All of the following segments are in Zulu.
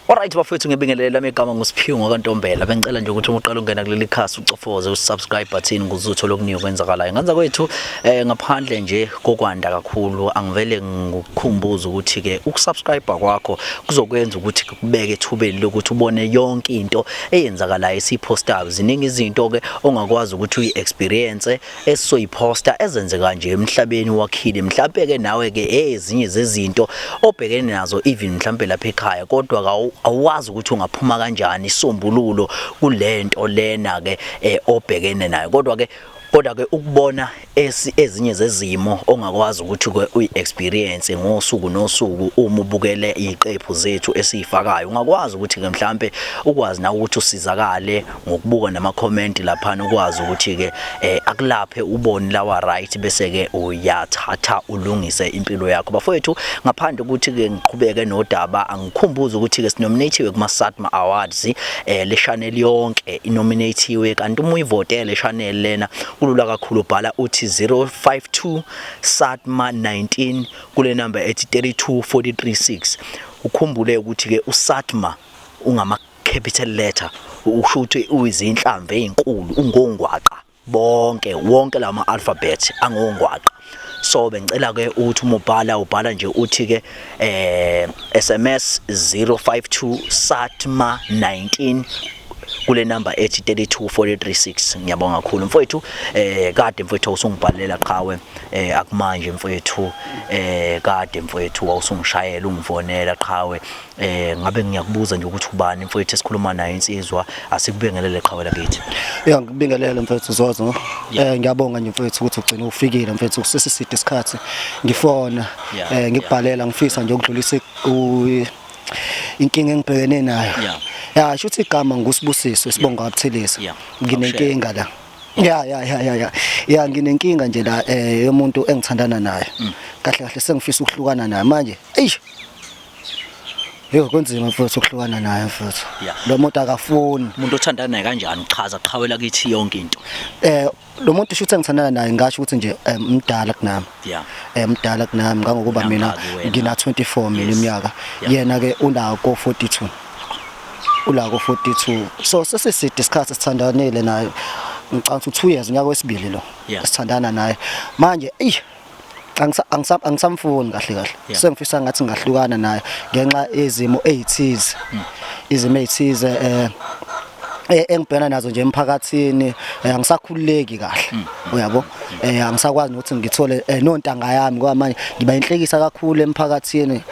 Alright bafethu ngebingelela megama nguSiphiwe ngokaNtombela bengicela nje ukuthi uqale ungena kuleli khasi ucofoze usubscribe button ukuze uthole okuningi okwenzakalayo nganza kwethu ngaphandle nje kokwanda kakhulu angivele ngikukhumbuza ukuthi ke ukusubscribe kwakho kuzokwenza ukuthi kubeke ethubeni lokuthi ubone yonke into eyenzakalayo esipostayo ziningi izinto ke ongakwazi ukuthi uyi-experience esizoyiposta ezenzeka nje emhlabeni wakhile mhlawumbe ke nawe ke ezinye zezinto obhekene nazo even mhlawumbe lapha ekhaya kodwa awazi ukuthi ungaphuma kanjani isombululo kulento lena ke obhekene nayo kodwa ke ukubona ezinye zezimo ongakwazi ukuthi uyi-experience ngosuku nosuku uma ubukele iqephu zethu esifakayo ungakwazi ukuthi ke mhlambe ukwazi na ukuthi usizakale ngokubuka nama comment lapha ukwazi ukuthi ke akulaphe ubone lawa right bese ke uyathatha ulungise impilo yakho bafowethu ngaphandle ukuthi ke ngiqhubeke nodaba angikhumbuza ukuthi ke sinominatiwe kuma SATMA Awards le channel yonke inominatiwe kanti uma uyivote le channel lena kulula kakhulu bhala uthi 052 SATMA 19 kule number ethi 32436 ukhumbule ukuthi ke uSATMA ungama capital letter usho ukuthi uyizinhlamvu ezinkulu ungongwaqa wonke lama alphabet angongwaqa so bengicela ke ukuthi uma ubhala nje uthi ke SMS 052 SATMA 19 kule number ethi 32436 ngiyabonga kakhulu mfowethu kade mfowethu usungibhalela qhawe akumanje mfowethu kade mfowethu awusungishayela ungifonela qhawe ngabe ngiyakubuza nje ukuthi ubani mfowethu esikhuluma naye insizwa asikubingelele qhawe lakithi ngibingelele mfowethu Zozo ngiyabonga nje mfowethu ukuthi ugcina ufikile mfowethu kusesiside isikhathi ngifona ngikubhalela ngifisa nje ukudlulisa inkinga engibhekene nayo sho ukuthi igama nguSibusiso sibonga kaButhelezi nginenkinga la nginenkinga nje la yomuntu engithandana naye kahle sengifisa ukuhlukana naye manje konzima mfowethu ukuhlukana naye mfowethu lo muntu akafuni umuntu othandana naye kanjani chaza qhawela kithi yonke into lo muntu shuthi engithandana naye ngasho ukuthi nje mdala kunami mdala kunami ngangokuba mina ngina 24 mina iminyaka yena ke unako 42 ulako 42 so sesiside isikhathi sithandanele naye ngicanga ukuthi 2 years unyaka wesibili lo sithandana naye manje angisamfuni kahle sengifisa ngathi ngahlukana naye ngenxa yezimo ezithize engibhekana nazo nje emphakathini angisakhululeki kahle uyabo angisakwazi ukuthi ngithole nontanga yami ngoba manje ngiba inhlekisa kakhulu emphakathini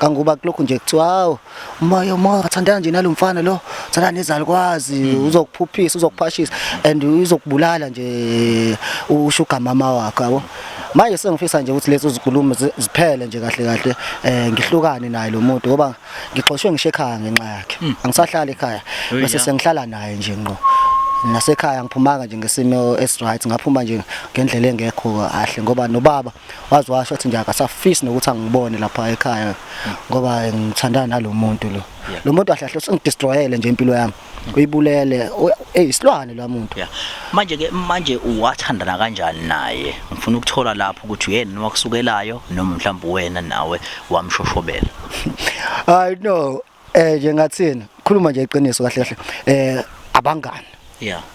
kangoba kulokhu nje kuthiwa hawo uma uthandana nje nalomfana lo thana nezalukwazi uzokuphuphisa uzokuphashisa and uzokubulala nje ushuga mama wakho yabo manje sengifisa nje ukuthi lezo zikhulumo ziphele nje kahle ngihlukane naye lo muntu ngoba ngixoshwe ngisho ekhaya ngenxa yakhe angisahlala ekhaya bese sengihlala naye nje ngqo nasekhaya ngiphumanga nje ngesimo right ngaphuma nje ngendlela engekho kahle ngoba nobaba wazi washo ukuthi nje akasafisi nokuthi angibone lapha ekhaya ngoba ngithandana nalomuntu lo muntu ahlahle usengidestroyele nje impilo yami uyibulele isilwane lo muntu manje uwathandana kanjani naye ngifuna ukuthola lapho ukuthi uyena nowakusukelayo noma mhlawumbe wena nawe wamshoshobela I know nje ngathini khuluma nje iqiniso kahle abangani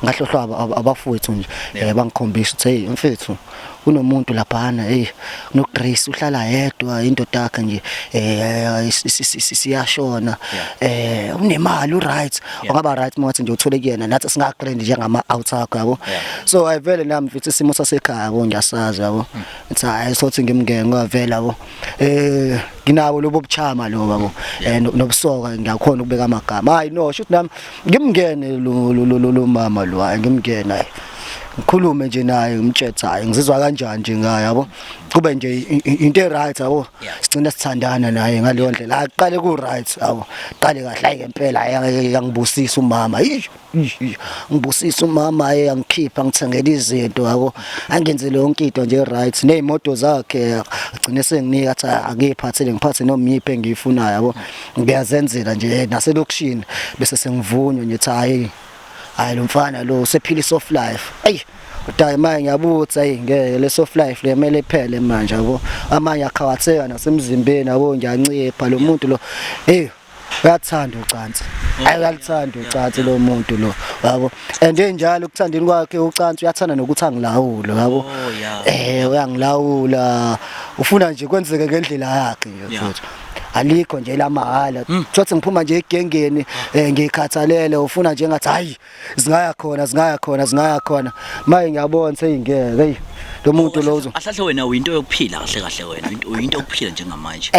ngahlohlwa abafowethu nje bangikhombisa ukuthi hey mfethu kunomuntu laphana no Grace uhlala yedwa indoda yakhe nje siyashona unemali uright ungaba right manje nje uthole kuyena nathi singagrand njengama outer yabo so ayivele nami mfethu isimo sasekhaya yabo ngiyasazi yabo it's sothi ngimngenge ngavela yabo nginawo lobo buchama lo babo nobusoka ngiyakhona ukubeka amagama hayi no shoot nami ngimngene lo mama lo ngimngena ngikhulume nje naye ngimtshela hayi ngizizwa kanjani nje ngaye yabo kube nje into right yabo sigcina sithandana naye ngaleyo ndlela aqale ku right yabo qale kahle ngempela yangibusisa umama ngibusisa umama yangikhipha ngithengela izinto yabo angenzele yonke into nje right nezimoto zakhe agcine senginika athi akiphathele ngiphathe nomyiphe engiyifunayo yabo ngiyazenzela nje naselokushini bese sengivunywa nje hayi lo mfana lo usephila soft life Udayi manje ngiyabuthi ngeke le soft life le kumele iphele manje yabo amanye akhawatheka nasemzimbeni yabo ngiyancipha lo muntu lo uyathanda ucansi uyalithanda ucansi lo muntu lo yabo and enjalo ukuthandeni kwakhe ucansi uyathanda nokuthi angilawule yabo uyangilawula ufuna nje kwenzeke ngendlela yakhe nje futhi alikho nje lamahala thothi ngiphuma nje egengeni ngikhathalele ufuna nje ngathi hayi zingaya khona maye ngiyabona seyingeke hey lo muntu lozo ahlahle wena uyinto yokuphila kahle wena uyinto yokuphila njengamanje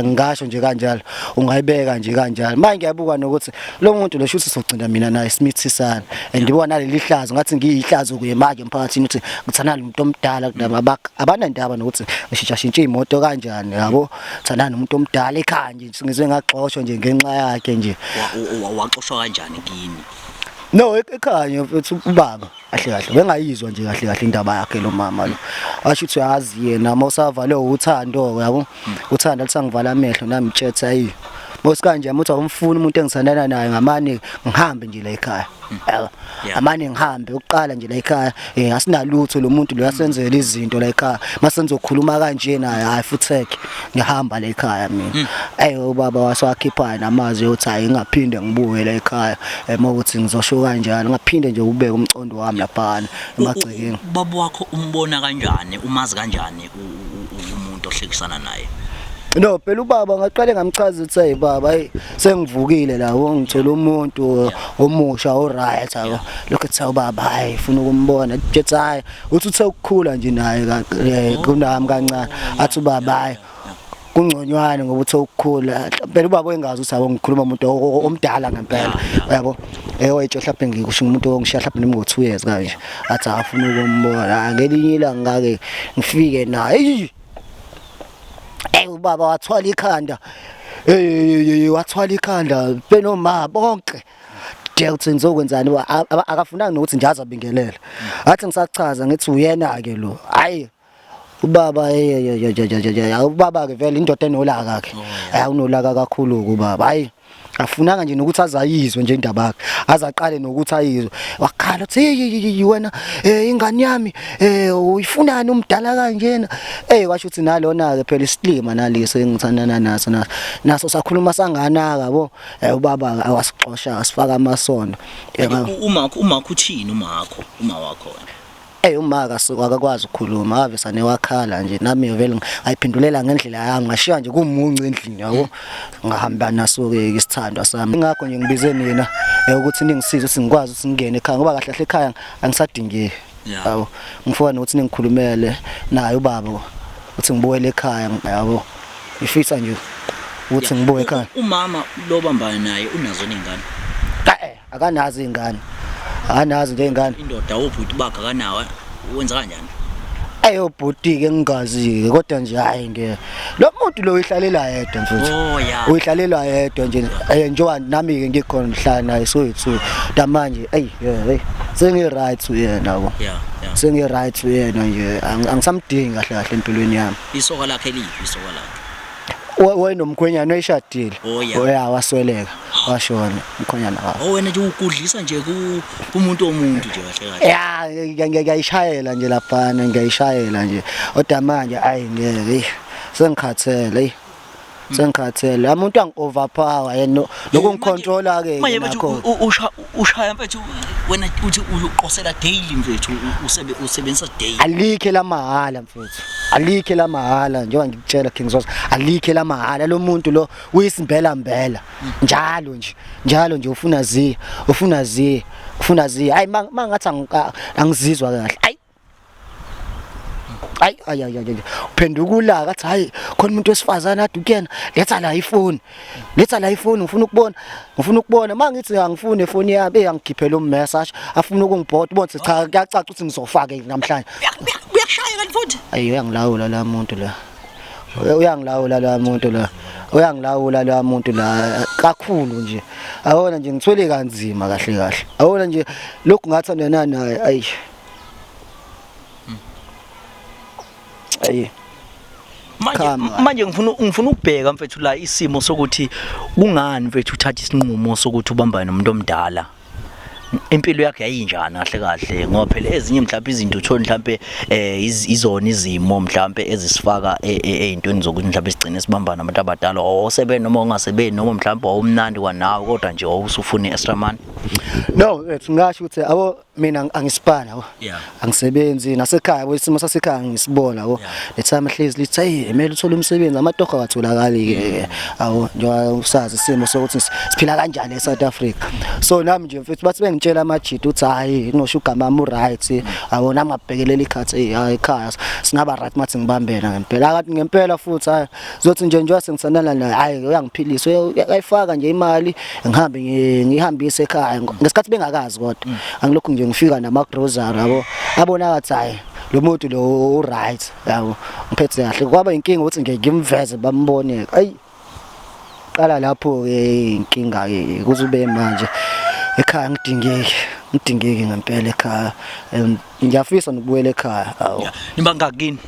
ngasho nje kanjalo ungayibeka nje kanjalo manje ngiyabuka nokuthi lo muntu lo shuthi sogcina mina naye simithisana andibona naleli hlazo ngathi ngiyihlazo kuye manje emphakathini ukuthi ngithana umuntu omdala kudaba abanandaba nokuthi ngishintsha imoto kanjani yabo thana nomuntu omdala ekhaya nje ngizwe ngaxoshwa nje ngenxa yakhe nje waxoshwa kanjani kini no ekhaya mfethu ubaba kahle bengayizwa nje kahle indaba yakhe lo mama lo asho ukuthi uyazi yena mawusavale uthando yabo uthanda lisangivala amehlo nami tshetse ayi mosikanje amuthi awumfuni umuntu engisandana naye ngamane ngihambe nje la ekhaya amane ngihambe uqala nje la ekhaya asinalutho lo muntu lo yasenzela izinto la ekhaya masenzokhuluma kanje naye hayi futhi ngihamba la ekhaya mina ubaba wasakhipha namazwi yokuthi hayi ngaphinde ngibuye la ekhaya mawuthi ngizosho kanjalo ngaphinde nje ubeke umcondo wami lapha emagcekeni baba wakho umbona kanjani umazi kanjani umuntu ohlekisana naye no phela ubaba ngaqale ngamchaza ukuthi hey baba hey sengivukile la ngithola umuntu omusha oright yabo lokho ethi ubaba hayi ufuna ukumbona jethi hayi uthi uthe ukukhula nje naye kunami kancane athi ubaba hayi kungconywane ngoba uthe ukukhula phela ubaba wengazi ukuthi abo ngikhuluma umuntu omdala ngempela yabo wayetsho mhlawumbe ngikusho umuntu ongishiya mhlawumbe nimi ngo2 years kanje athi afuna ukumbona ngelinye ilanga ngake ngifike naye ubaba wathwala ikhanda wathwala ikhanda benoma bonke uthi ngizokwenzani akafunanga nokuthi nje azabingelela athi ngisachaza ngithi uyena ke lo hayi ubaba ubaba ke vele indoda enolaka ke unolaka kakhulu kubaba hayi afunanga nje nokuthi azayizwe nje indaba yakhe azaqale nokuthi ayizwe wakhala uthi wena ingane yami uyifunani umdala kanjena washo uthi nalona ke phela isilima nalise engithandana naso sakhuluma sanganaka yabo ubaba awasixosha asifaka amasondo uma uthini uma wakho umaka akakwazi ukukhuluma ave sane wakhala nje nami vele ngayiphindulela ngendlela yami ngashiya nje kumunci endlini yabo ngahamba naso ke isithandwa sami ngakho nje ngibize nina ukuthi ningisize ukuthi ngikwazi ukuthi ngene ekhaya ngoba kahle ekhaya angisadingeki yabo ngifuna ukuthi ningikhulumele naye ubaba uthi ngibuyele ekhaya yabo ngifisa nje ukuthi ngibuye ekhaya umama lo bambana naye unazo izingane akanazi izingane anazi nje ingane indoda ubhuti bakhe kanawe wenza kanjani ubhuti ke ngingazi kodwa nje hayi lo muntu lo uyihlalela yedwa mfuthu uyihlalela yedwa nje njengoba nami ke ngikhona ngihlala naye soyithu manje sengi right uyena yabo sengi right uyena nje angisamdingi kahle empilweni yami isoka lakhe liphi isoka lakhe nomkhwenyana oyishadile wasweleka washona umkhwenyana wakhe wena nje ukudlisa nje kumuntu nje kahle ngiyayishayela nje lapha ngiyayishayela nje kodwa manje ngeke sengikhathele sengikhathele umuntu angi-overpower yena nokungicontrola ke nakho ushaya mfethu wena uthi uqosela daily mfethu usebenzisa daily alikhe lamahala mfethu alikhe lamahala njengoba ngikutshela King Zosa alikhe lamahala lo muntu lo uyisimbela njalo nje ufuna zi hayi mangathi angizizwa kahle hayi uphendukula kathi hayi khona umuntu wesifazana ade kuyena letha la ifoni ngifuna ukubona mangithi angifuni ifoni yami angikhiphela ummessage afuna ukungibhoda ubone cha kuyacaca ukuthi ngizofaka namhlanje uyashaya kanti futhi uyangilawula la muntu la uyangilawula la muntu la kakhulu nje awona nje ngithwele kanzima kahle awona nje lokhu ngathandana naye manje ngifuna ukubheka mfethu la isimo sokuthi kungani mfethu uthatha isinqumo sokuthi ubambane nomuntu omdala impilo yakhe yayinjani kahle kahle ngoba phela ezinye mhlawumbe izinto uthona mhlawumbe izona izimo mhlawumbe ezisifaka ezintweni zokuthi mhlawumbe sigcine sibambana nabantu abadala osebe noma ungasebenzi noma mhlawumbe wawumnandi kwanawe kodwa nje wawusufuna extra money. No, ngingasho ukuthi abo mina angisipana yabo. Angisebenzi nasekhaya wesimo sasekhaya ngisibona yabo. Lethama hlezi lithi hey emele uthola umsebenzi amatoho akatholakali ke awu njengoba usazi isimo sokuthi siphila kanjani eSouth Africa. So nami nje mfethu bathi bengitshela amajidi uthi hayi kunosho ugama ami right abo nami ngabhekelela ikhathi hayi ekhaya singaba right mathi ngibambena ngempela akathi ngempela futhi hayi zothi njengoba sengisanala naye hayi uyangiphilisa uyayifaka nje imali ngihambise ekhaya ngesikhathi bengakazi kodwa angilokhu nje ngifika nama grocery yabo abona ngathi hayi lo muntu lo right yabo ngiphethe kahle kwaba inkinga ukuthi ngimveze bambone ayi qala lapho ke inkinga ke kuzube manje ekhaya ngidingeki ngempela ekhaya ngiyafisa nokubuyela ekhaya awu niba ngakini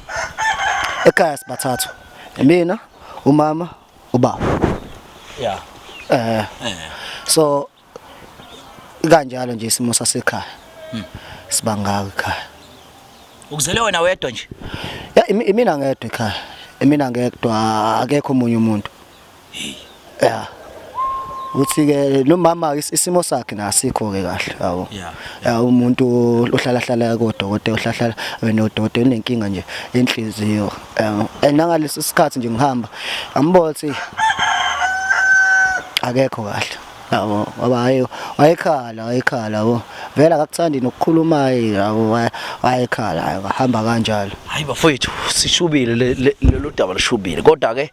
ekhaya sibathathu mina umama ubaba so kanjalo nje isimo sasekhaya sibangaka ekhaya ukuzele wena wedwa nje mina ngedwa ekhaya mina ngedwa akekho omunye umuntu uthi ke nomama isimo sakhe nasikho ke kahle yawo umuntu ohlala kodokotela ohlala wenodokotela unenkinga nje enhliziyo nangalesi sikhathi nje ngihamba ambothi akekho kahle yabo abayo wayekhala yabo vela akakuthandi nokukhuluma yabo wayekhala akahamba kanjalo. Hayi bafowethu sishubile lelo daba lishubile kodwa ke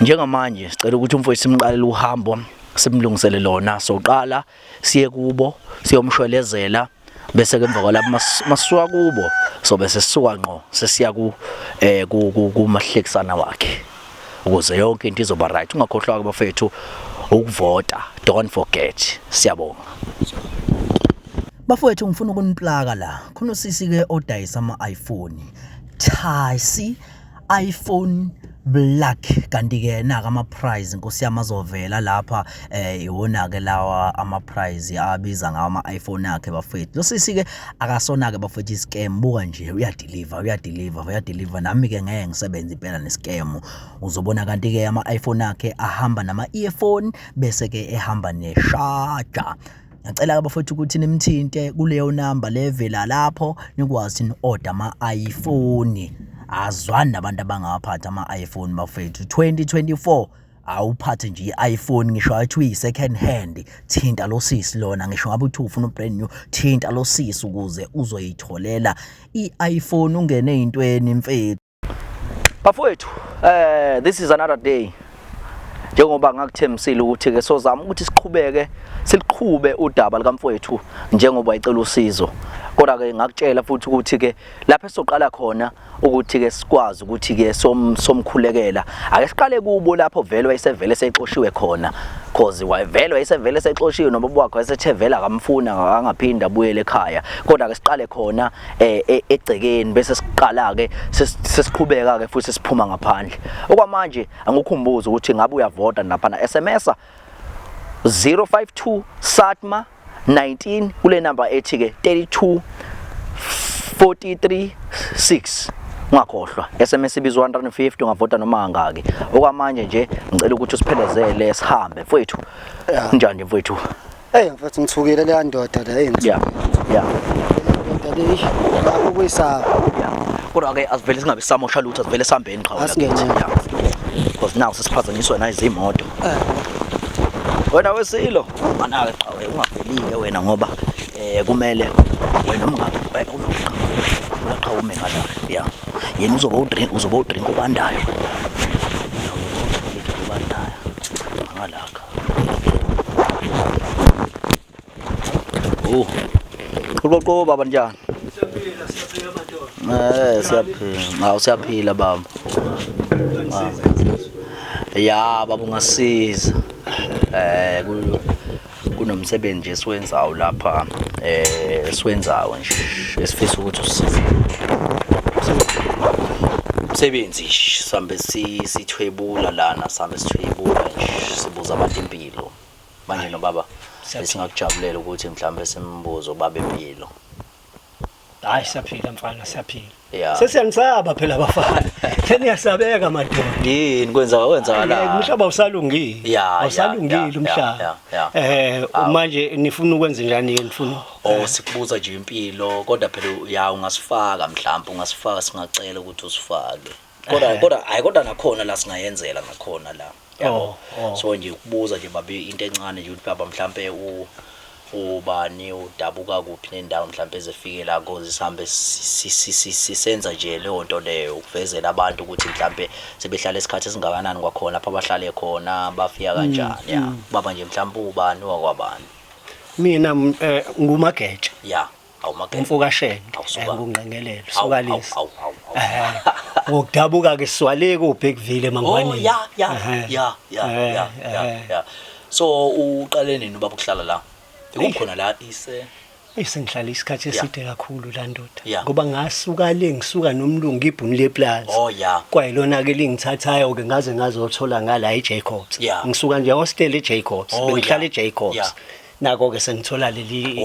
njengamanje sicela ukuthi umfowethu simqalele uhambo simlungisele lona soqala siye kubo siyomshwelezela bese ke emva kwalapho masuka kubo so bese sisuka ngqo sesiya ku mahlekisana wakhe ukuze yonke into izoba right. Ungakhohlwa ke bafethu ukuvota, don't forget. Siyabonga bafowethu. Ngifuna ukuniplaka la khona usisi ke odayisa ama iPhone Thasi iPhone Black kanti ke naka ama price inkosi yami azovela lapha iwona ke lawa ama price abiza ngawo ama iPhone akhe bafethu. Lo sisi ke akasona ke bafethu iscam buka nje uyadeliver nami ke ngeke ngisebenze impela nescam uzobona kanti ke ama iPhone akhe ahamba nama earphone bese ke ehamba ne charger. Ngicela ke bafethu ukuthi nimthinte kuleyo number levela lapho nikwazi ni order ama iPhone. Azwani nabantu abangaphatha ama iPhone bafethu 2024 awuphathe nje iPhone ngisho athi uyi second hand thinta lo sisi lona ngisho ngabe uthi ufuna brand new thinta lo sisi ukuze uzoyitholela iPhone ungene ezintweni mfethu bafethu. This is another day njengoba ngakuthembisile ukuthi ke sozama ukuthi siqhubeke siliqhube udaba likamfowethu njengoba icela usizo kodwa ke ngakutshela futhi ukuthi ke lapha esoqala khona ukuthi ke sikwazi ukuthi ke somkhulekela ake siqale kubo lapho vele wayesevele seyixoshiwe khona cause wayevele wayesevele seyixoshiwe nobaba wakhe wayesethevela akamfuna angaphinda abuyele ekhaya kodwa ke siqale khona egcekeni bese siqala ke sesiqhubeka ke futhi siphuma ngaphandle. Okwamanje angikukhumbuza ukuthi ngabe uyavota lapha na SMS 052 SATMA 19 kule number ethi ke 32436 ungakhohlwa. SMS ibizwa 150 ungavota noma ngake. Okwamanje nje ngicela ukuthi usiphelezele sihambe mfowethu. Njani mfowethu? Mfethu ngithukile le ndoda la enzi. Ndoda le akuyisa. Kodwa ke asivele singabe samosha lutho asivele sihambeni qhawe lapha. Because now sesiphazanyiswa na izimoto. Wena wesilo manake qawe ungavelile wena ngoba kumele wena ungaqhawume ngala yena uzoba udrink ubandayo ngalaka qoqo baba njani siyaphila siyaphila baba ya baba ungasiza kunomsebenzi nje siwenzayo lapha siwenzayo nje esifisa ukuthi usisize umsebenzi sambe sithwebula lana sambe sithwebula nje sibuza abantu impilo manje no baba besingakujabulela ukuthi mhlawumbe simbuzo babempilo. Hayi siyaphila mfana siyaphila. Yeah. Sesiyanisaba phela abafana. Seniyasabeka madoda. Yini kwenzakala? Umhlaba usalungile. Yeah, awusalungile umhlaba. Manje nifuna ukwenza njani ke nifuna? Sikubuza nje impilo kodwa phela ungasifaka mhlawumbe ungasifaka singacela ukuthi usifake. Kodwa nakhona la singayenzela nakhona la. Yabo. So nje ukubuza nje babe into encane nje ukuthi baba mhlawumbe ubani udabuka kuphi nendawo mhlawumbe ezefike la ngozi sihambe sisenza nje leyo nto leyo ukuvezela abantu ukuthi mhlawumbe sebehlala isikhathi esingakanani kwakhona lapha abahlale khona bafika kanjani baba nje mhlawumbe ubani wakwabani. Mina nguMageja. AwuMageja. Umfukasheni ngungqengelelo sokalisi. Ngokudabuka ke siwale kuBhekville Mangwane. So uqale nini ubaba ukuhlala la? Ukukhona la Sengihlala isikhathi eside kakhulu la ndoda ngoba ngasuka ngisuka nomlungu ibhuni leplaza. Kwayilona ke lingithathayo ke ngaze ngazothola ngala eJacobs. Ngisuka nje hostel eJacobs bengihlala eJacobs. Nako ke sengithola leli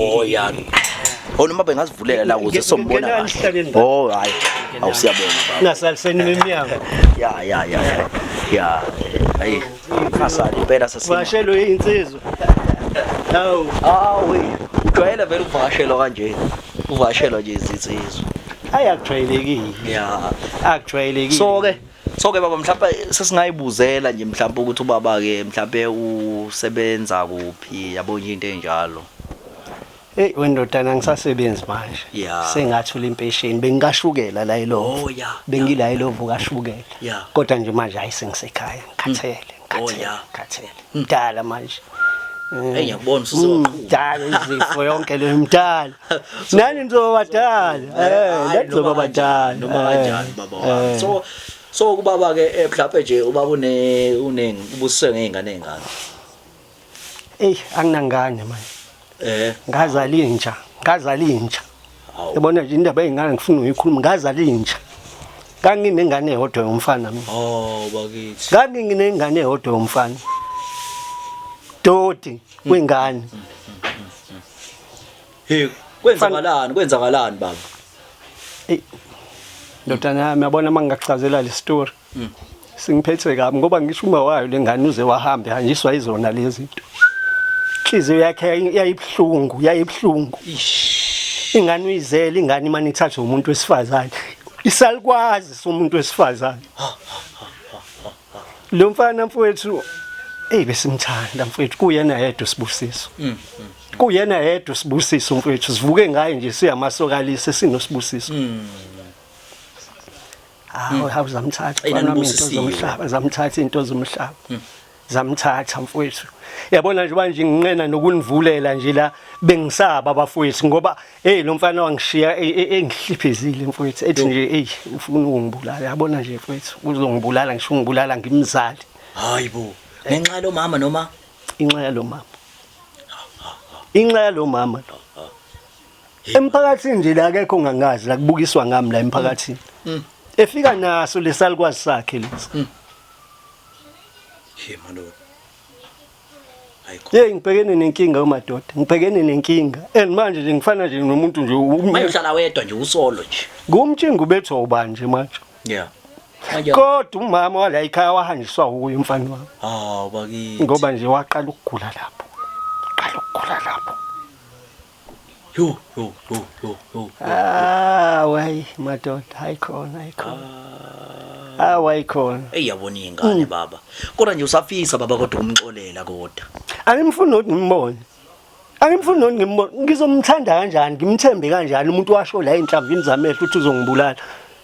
noma bengazivulela la ukuze sombona kahle. Hayi awusiyabona baba. Ngasaliseni iminyango. Hayi khasani impela sasini. Vashelo insizwa. Ujwayele vele ukuvakashelwa kanje. Uvakashelwa nje izinsizwa. Ayakujwayelekile. Akujwayelekile. So ke baba mhlawumbe sesingayibuzela nje mhlawumbe ukuthi ubaba ke mhlawumbe usebenza kuphi yabo nje into enjalo. Wendodana ngisasebenzi manje. Sengathula impesheni bengikashukela la ilovo. Bengila ilovo kashukela. Kodwa nje manje ayisengisekhaya ngikhathele. Mdala manje. Ngiyabona usuzobaqhubha. Mdala izifo yonke le mdala. Nani nizobadala. Lezoba badala. Noma kanjani baba. So kubaba ke mhlawumbe nje ubaba ubusise ngezingane. Anginangane manje. Ngazala intsha. Yabona nje indaba eyingane ngifuna uyikhuluma ngazala intsha. Kanginengane eyodwa yomfana mina. Bakithi. Kanginengane eyodwa yomfana. Dodi wengane. Kwenzakalani baba? Ndodana yami yabona mangichazela le story. Singiphethe kabi ngoba ngisho uma wayo lengane uze wahambe hanjiswa izona lezi zinto. Inhliziyo yakhe yayibhlungu. Ingane uyizela ingane imani ithathwe umuntu wesifazane. Isalikwazi somuntu wesifazane. Lo mfana mfowethu besimthanda mfowethu kuyena yedwa sibusiso. Kuyena yedwa sibusiso mfowethu sivuke ngaye nje siyamasokalise sinosibusiso. Zamthatha into zomhlaba. Zamthatha mfowethu. Yabona nje manje nginqena nokunivulela nje la bengisaba abafowethu ngoba lo mfana wangishiya engihliphezile mfowethu ethi nje ufuna ukungibulala. Yabona nje mfowethu uzongibulala ngisho ungibulala ngimzali. Hayibo. Ngenxa yalo mama noma inxa yalo mama. Emphakathini nje la akekho ongangazi la kubukiswa ngami la emphakathini. Efika naso lesalikwazi sakhe lesi. Mano. Ngibhekene nenkinga umadoda. Ngibhekene nenkinga. And manje nje ngifana nje nomuntu nje uhlala wedwa nje usolo nje. Ngumthingu bethu ubanje manje. Kodwa umama wala ekhaya wahanjiswa uyo mfana wami. Bakithi. Ngoba nje waqala ukugula lapho. Yo. Way madoda hayikhona. Wayikhona. Yabona ingane baba. Kodwa nje usafisa baba kodwa umxolela kodwa. Angimfuni ukuthi ngimbone. Ngizomthanda kanjani? Ngimthembe kanjani umuntu washo la enhlamvini zamehlo ukuthi uzongibulala.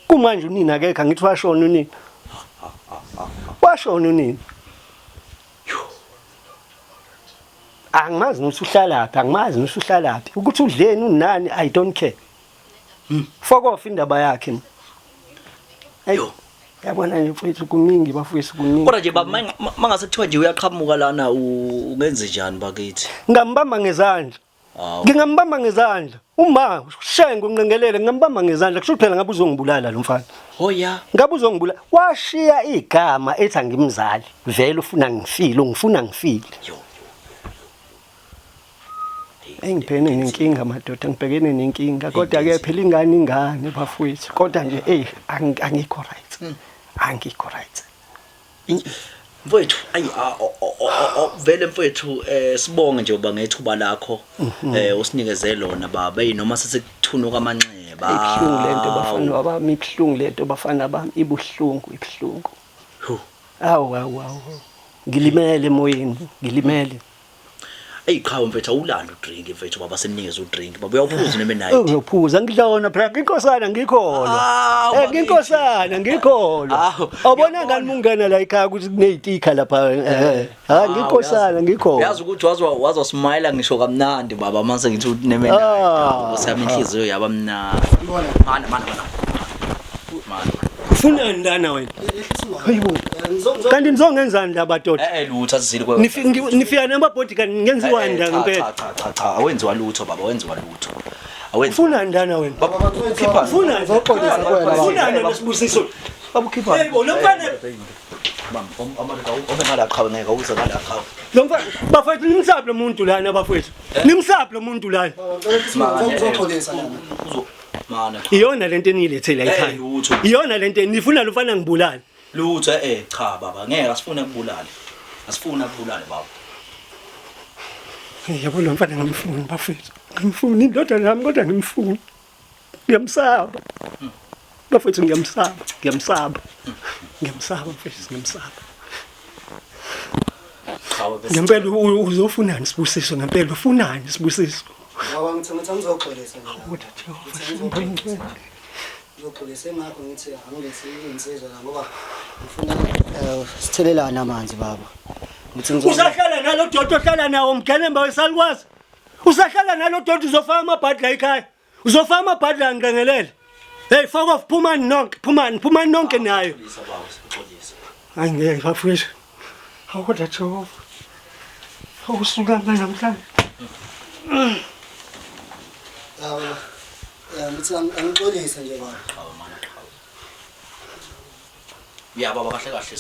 Kumanje unini akekho ngithi washona unini. Washona unini. Angimazi ukuthi uhlala phi. Ukuthi udleni unani I don't care. Fuck off indaba yakhe. Yabona nje mfowethu kuningi bafowethu kuningi. Kodwa nje baba mangase kuthiwa nje uyaqhamuka lana ungenze njani bakithi? Ngambamba ngezandla. Ngingambamba ngezandla. Uma shengo nqengelele ngambamba ngezandla kusho phela ngabe uzongibulala lo mfana. Ngabe uzongibulala. Washiya igama ethi angimzali. Vele ufuna ngifile. engibhekene nenkinga madoda ngibhekene nenkinga kodwa ke phela ingane bafowethu kodwa nje angikho right angikho right mfowethu ayi vele mfowethu sibonge nje uba ngethuba lakho usinikeze lona baba noma sesikuthuna amanxeba ibhlungu lento bafana bami ibhlungu lento bafana bami ibhlungu awu ngilimele emoyeni ngilimele Qhawe mfethu awulanda udrink mfethu baba seninikeza udrink baba uyawuphuza neme night uyaphuza ngidlona phela inkosana ngikholwa inkosana ngikholwa awubona ngani mungena la ekhaya ukuthi kuneyitika lapha nginkosana ngikholwa yazi ukuthi wazi smile ngisho kamnandi baba mase ngithi neme night usami inhliziyo yaba mnandi mana ufunani lana wena hayibo kanti nizongenzani la badoda lutho asizile kwa nifika namabhodi kanti ngenziwa ndanga ngempela cha awenziwa lutho baba wenziwa lutho ufunani lana wena baba ukhipha ufunani Zoxolisa kuwena baba. ufunani nesibusiso baba ukhipha hayibo lo mfana bam amarika ngala qhawe ngeke uze ngala qhawe lo mfana bafethu nimsaphe lo muntu lana bafethu nimsaphe lo muntu lana Zoxolisa lana. mana iyona lento eniyilethe la ekhaya iyona lento nifuna lofana ngibulala lutho cha baba ngeke asifune kubulala baba yabo lo mfana ngamfuni bafethu ngimfuni indodana yami kodwa ngimfuni ngiyamsaba bafethu ngiyamsaba mfethu ngiyamsaba qhawe bese ngempela uzofunani sibusiso ngempela ufunani sibusiso Baba ngithi ngizoxolisa lana. kodwa Ngizoxolisa ngakho ngithi angilethi insizwa la ngoba ngifuna sithelelana amanzi baba. Ngithi usahlala nalo dodo ohlala nawo mgelemba wesalukwazi usahlala nalo dodo uzofaka amabhadla ekhaya uzofaka amabhadla ngengelele hey fuck off phumani nonke nayo angeke bafethu awukodwa Jehova awusuka namhlanje ngithi angixolisa nje baba. ya baba kahle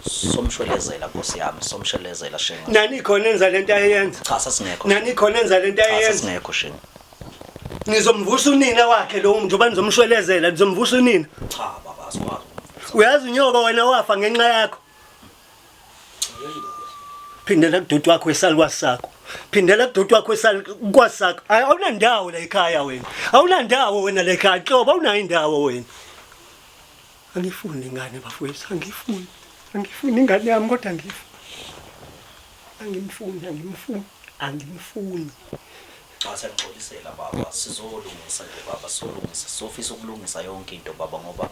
somshwelezela Nkosi yami somshwelezela shenga nani khona enza lento ayenza cha sasingekho nani khona enza lento ayenza sasingekho shenga nizomvusa unina wakhe lo muntu oba nizomshwelezela nizomvusa unina cha baba asikwazi uyazi unyoko wena wafa ngenxa yakho phindela kududu wakho esalukwazi sakho phindela kududu wakho esalukwazi sakho awunandawo la ekhaya wena awunandawo wena la ekhaya xoba awunayo indawo wena angifuni ingane bafowethu angifuni ingane yami kodwa angimfuni cha sengixolisela baba sizolungisa nje baba sofisa ukulungisa yonke into baba ngoba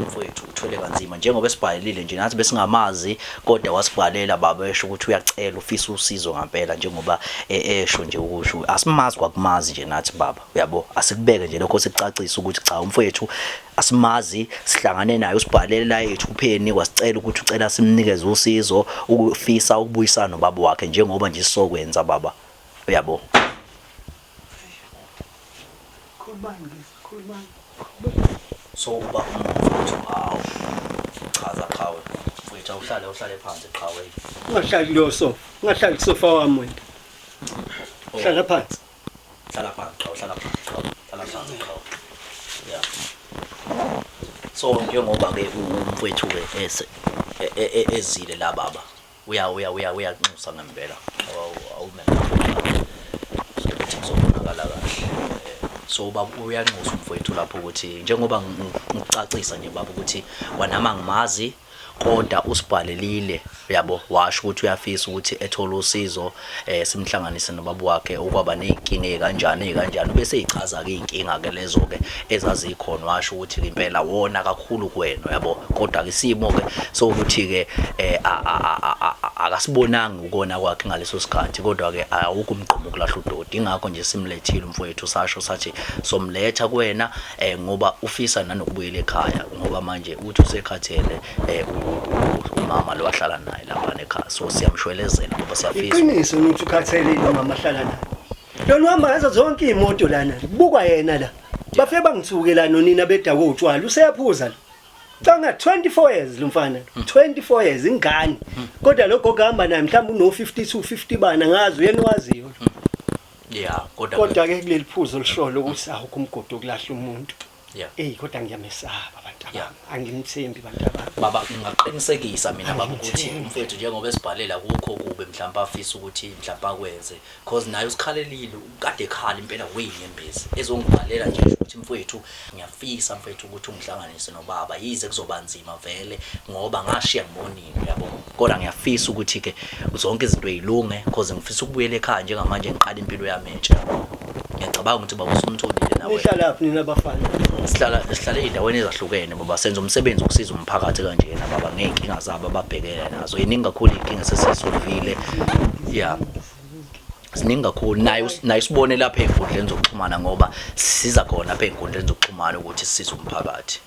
mfowethu uthwele kanzima njengoba esibhalile nje nathi besingamazi kodwa wasibhalela baba esho ukuthi uyacela ufisa usizo ngempela njengoba esho nje ukusho asimazi kwakumazi nje nathi baba uyabo asikubeke nje lokho sicacisa ukuthi cha umfowethu asimazi sihlangane naye usibhalele la yethu kupheni kwasicela ukuthi ucela simnikeze usizo ukufisa ukubuyisana nobaba wakhe njengoba nje sisokwenza baba uyabo khulumani so uba umfuthu awu chaza qhawe mfuthu uhlale phansi qhawe ungahlali lo sofa ungahlali sofa wami wena hlala phansi hlala phansi qhawe yeah so njengoba ke umfuthu ke ezile la baba uyanxusa ngempela awumele uzobonakala kahle so baba uyanxusa umfowethu lapho ukuthi njengoba ngicacisa nje baba ukuthi wanama ngimazi kodwa usibhalelile yabo washo ukuthi uyafisa ukuthi ethola usizo simhlanganise nobaba wakhe okwaba nezinkinga ekanjani bese ezichaza ke inkinga ke lezo ke ezazikhona washo ukuthi impela wona kakhulu kuwena yabo kodwa ke simo ke so ukuthi ke akasibonanga ukona kwakhe ngaleso sikhathi kodwa ke awukho umgqomo kulahla udodi ingakho nje simlethile umfowethu sasho sathi somletha kuwena ngoba ufisa nanokubuyela ekhaya ngoba manje uthi usekhathele umama lo wahlala naye lapha ekhaya so siyamshwelezela ngoba siyafisa iqiniso ukuthi ukhathalele umama ahlala naye lona uhamba ngazo zonke imoto lana bukwa yena la bafe bangithukela nonina bedako utshwala useyaphuza la Tanga 24 years lo mfana 24 years ingane kodwa lokho kuhamba naye mhlawumbe uno 52 50 bana ngazi uyena waziyo Yeah, kodwa ke kuleli phuzo lisholo ukuthi awukho umgodi okulahla umuntu. Yeah. Kodwa ngiyamesaba abantu Yeah. abami. Angimthembi abantu abami. Baba ngingaqinisekisa mina baba ukuthi umfethu njengoba esibhalela kukho kube mhlawumbe afisa ukuthi mhlawumbe akwenze because naye usikhalelile ukade ekhala impela weyinyembezi ezongibhalela nje ukuthi mfethu ngiyafisa mfethu ukuthi ungihlanganise nobaba yize kuzoba nzima vele ngoba ngashiya ngimonini yabo kodwa ngiyafisa ukuthi ke zonke izinto ezilunge because ngifisa ukubuyela ekhaya njengamanje ngiqala impilo yami entsha ngiyacabanga ukuthi baba usumtholile nawe Nihlala laphi nina abafana? sihlala endaweni ezahlukene baba senza umsebenzi ukusiza umphakathi kanjena baba ngeenkinga zabo ababhekene nazo yiningi kakhulu inkinga sesisolvile yeah siningi kakhulu nayo sibone lapha enkundleni zokuxhumana ngoba siza khona lapha enkundleni zokuxhumana ukuthi sisize umphakathi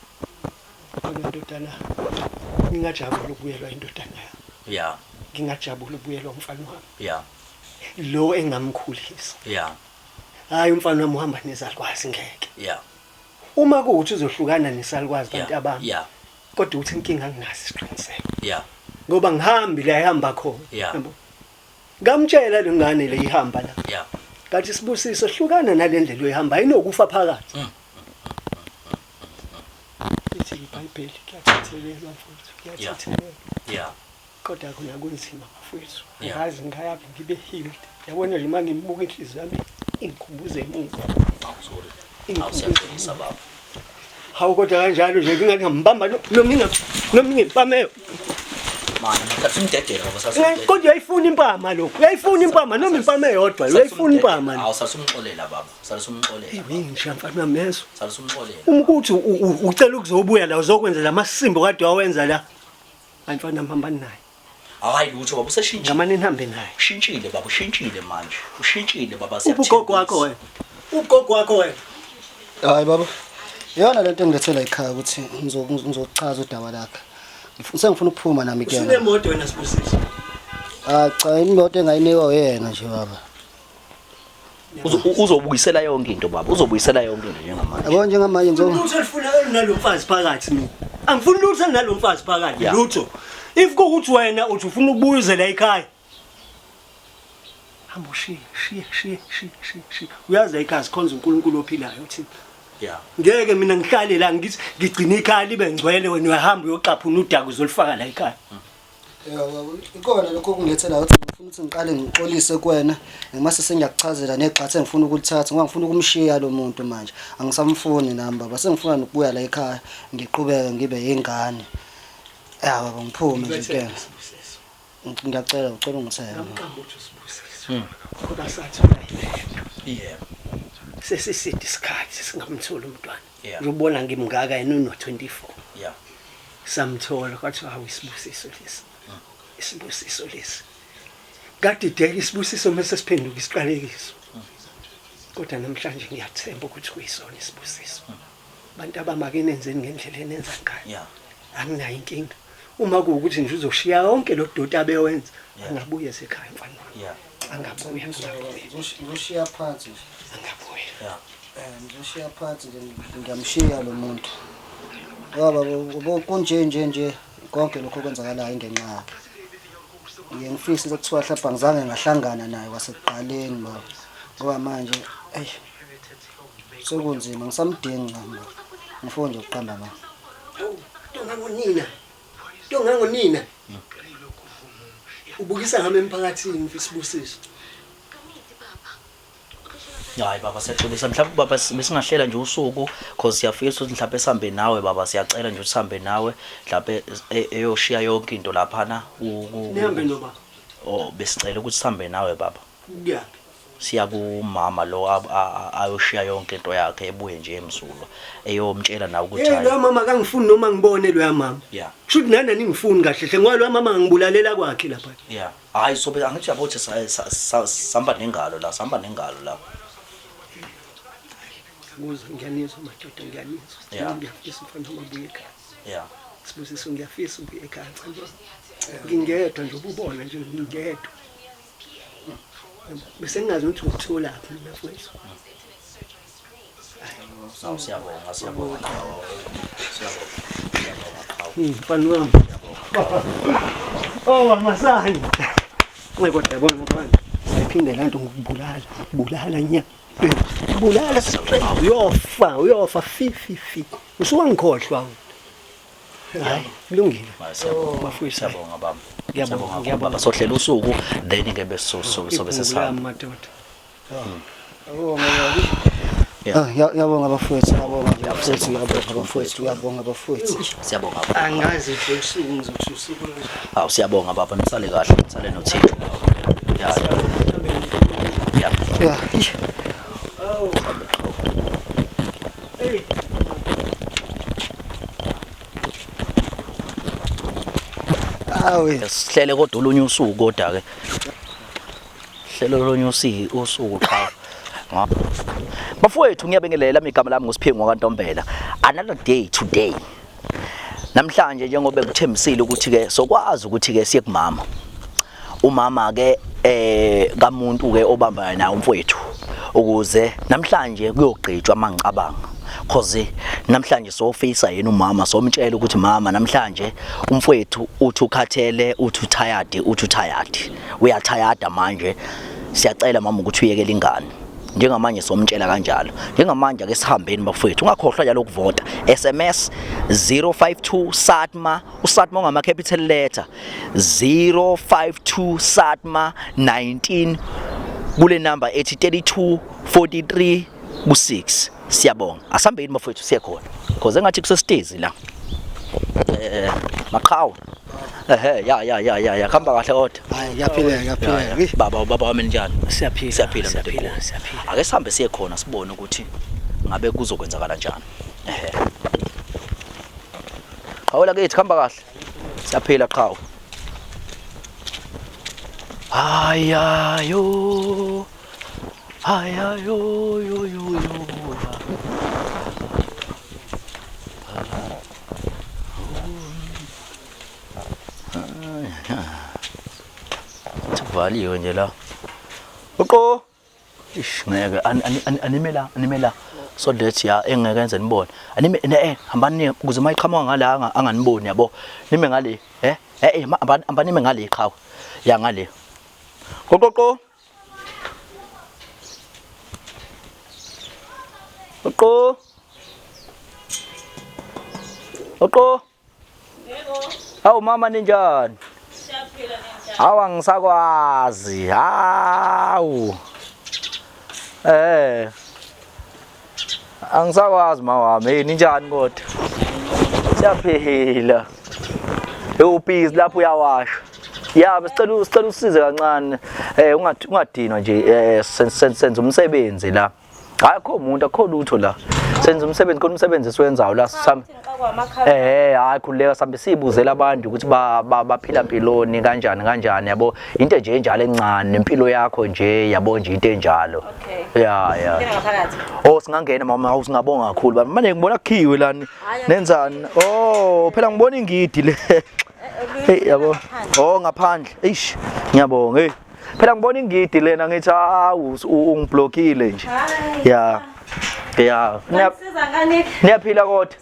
Indodana ngingajabula ukubuyelwa indodana yami. yeah Ngingajabula ukubuyelwa umfana wami. yeah Lo engamkhulisa. yeah Hayi umfana wami uhamba nezalukwazi ngeke. yeah Uma kuuthi uzohlukana nesalukwazi bantu yeah abami. yeah Kodwa uthi inkinga nginazo isiqiniseko. yeah Ngoba ngihambi la ehamba khona. Yeah. Yabo. Ngamtshela le ngane le ihamba la. yeah Kathi Sibusiso hlukana nalendlela oyihamba ayinokufa phakathi. Ithi iBhayibheli kuyathethelelwa mfowethu kuyathethelelwa. yeah Kodwa khona kunzima mfowethu. Yeah. Ngazi ngiyaphi ngibe healed. Yabona nje manje ngibuka inhliziyo yami ingikhumbuze emuva. awusiyaqinisa baba Hawu kodwa kanjalo nje kungathi ngambamba noma ngipameo. manje ngikhathi umdedela baba sasi Kodwa uyayifuna impama lokho. Uyayifuna impama noma impama eyodwa. Uyayifuna impama. awusasumxolela baba salisumxolela Ngisho mfana meso. salisumxolela Ukuthi ucela ukuzobuya la uzokwenza lamasimbo kade wawenza la. Ayifana mhambani naye. hayi lutho baba useshintshile Ngamane nihambe naye. ushintshile baba ushintshile manje ushintshile baba Ugogo wakho wena. Ugogo wakho wena. Hayi baba. Iyona lento engilethela ekhaya ukuthi ngizochaza udaba lakhe. Ngifuna ukuphuma nami kuyena. Usunemoto wena Sibusiso. Cha imoto engayinikwa yena nje baba. uzobuyisela yonke into baba uzobuyisela yonke into njengamanje Yabo njengamanje Lutho lifuna nalomfazi phakathi mina. Angifuni lutho nalomfazi phakathi. Yeah. Lutho. If kuuthi wena uthi ufuna ukubuyizela ekhaya. Hamba shiya. Uyazi ekhaya sikhonza uNkulunkulu ophilayo uthi yeah ngeke mina ngihlale la ngithi ngigcina ikhaya libe ngcwele wena uyahamba uyoqaphuna udaka uzolifaka la ekhaya. Yabo ikona lokho kungilethela ukuthi ngifuna ukuthi ngiqale ngixolise kuwena mase sengiyakuchazela negxathe engifuna ukulithatha ngoba ngifuna ukumshiya lo muntu manje angisamfuni nami baba sengifuna nokubuya la ekhaya ngiqhubeke ngibe yingane baba ngiphume nje ke ngiyacela ucela ungithele Kodwa sathi uyayilenda. yeah Sesiside isikhathi singamthola umntwana. Yeah. Ngibona ngimngaka yena uno 24. yeah Samthola kwathi hawu Isibusiso lesi. Isibusiso lesi. Kade deke Isibusiso mase siphenduka isiqalekiso. Kodwa namhlanje ngiyathemba ukuthi kuyisona Isibusiso. Abantu abamake nenzeni ngendlela enenza ngayo. yeah Anginayo inkinga. Uma kuukuthi nje uzoshiya yonke lo dota abewenza, Yeah. angabuye esekhaya mfana wami. yeah Angabuye. ngizoshiya phansi Angabuye. yeah ngizoshiya phansi ngiyamshiya lo muntu baba kunje konke lokho kwenzakalayo ingenxa yakhe ngiyengifisa ukuthiwa hlapha ngizange ngahlangana naye wasekuqaleni baba ngoba manje sekunzima ngisamdinga ngifuna nje ukuqamba mama Ntongangonina. Ubukisa ngami emphakathini mfisi Sibusiso. hayi baba siyaxolisa mhlawumbe baba besingahlela nje usuku because siyafisa ukuthi mhlawumbe sihambe nawe baba siyacela nje ukuthi sihambe nawe mhlawumbe eyoshiya yonke into lapha na Nihambe noba. oh besicela ukuthi sihambe nawe baba Yeah. siya kumama lo ayoshiya yonke into yakhe ebuye nje emzulu eyomtshela nawe ukuthi Hey lo mama kangifuni noma ngibone lo mama. yeah Shuthi nana ningifuni kahle hle ngoba lo mama ngibulalela kwakhe lapha. yeah hayi so angithi yabothi samba nengalo la samba nengalo la Kuze ngiyanizwa madoda ngiyanizwa. Yeah. Ngiyafisa mfana ubuye ekhaya. yeah Sibusiso ngiyafisa ubuye ekhaya mfana. Ngingedwa nje ububona nje ngingedwa. Bese ngingazi ukuthi ukuthola laphi mina mfowethu. siyabonga siyabonga Mfana wami. Oh, masani. Ngeke kodwa yabona mfana. ngiphinde lanto ngikubulala nya bulala straight uyofa fi usuwangikhohlwa hayi kulungile bafowethu siyabonga baba ngiyabonga baba sohlela usuku then ke bese sobe sesihamba madoda Ngiyabonga bafowethu, ngiyabonga bafowethu. siyabonga angazi nje usuku ngizothi usuku hawu siyabonga baba nisale kahle nisale nothixo ya Yeah. Awe sihlele kodwa olunye usuku kodwa ke hlelo olunye usuku qha bafowethu ngiyabingelela igama lami nguSiphingo kwaNtombela another day today namhlanje njengoba bekuthembisile ukuthi ke sokwazi ukuthi ke siye kumama umama ke kamuntu ke obamba naye umfowethu ukuze namhlanje kuyogqitshwa mangicabanga cause namhlanje sofisa yena umama somtshela ukuthi mama namhlanje umfowethu uthi ukhathele uthi tired uyathayada manje siyacela mama ukuthi uyekele ingane njengamanje somtshela kanjalo njengamanje ake sihambeni bafowethu ungakhohlwa njalo ukuvota SMS 052 SATMA uSATMA ongama capital letter 052 SATMA 19 kule number ethi 3243 ku6 siyabonga asambeni bafowethu siyakhona because engathi kusesitezi la maqhawe ya khamba kahle kodwa hayi yaphila baba wami njani siyaphila ake sihambe siye khona sibone ukuthi ngabe kuzokwenzakala njani qhawela kithi khamba kahle siyaphila qhawe hayayo yo valiwe nje la uqo ngeke animela so that ya engeke enze nibone anime hambani ukuze mayiqhamuka ngala anganiboni yabo nime ngale hamba nime ngale iqhawe ya ngale qoqoqo yebo awu mama ninjani hawu angisakwazi hawu angisakwazi mawami ninjani kodwa siyaphila ubhizi lapho uyawasha ya besicela usize kancane ungadinwa nje senze umsebenzi la akho umuntu akho lutho la senze umsebenzi khona umsebenzi esiwenzayo la hayi khuleka sambe sibuzela abantu ukuthi baphila impiloni kanjani yabo into nje enjalo encane nempilo yakho nje yabo nje into enjalo ya singangena mama awusingabonga kakhulu manje ngibona kukhiwe lani nenzani phela ngibona ingidi le yabo ngaphandle eish ngiyabonga phela ngibona ingidi lena ngithi ungiblockile nje ya niyaphila kodwa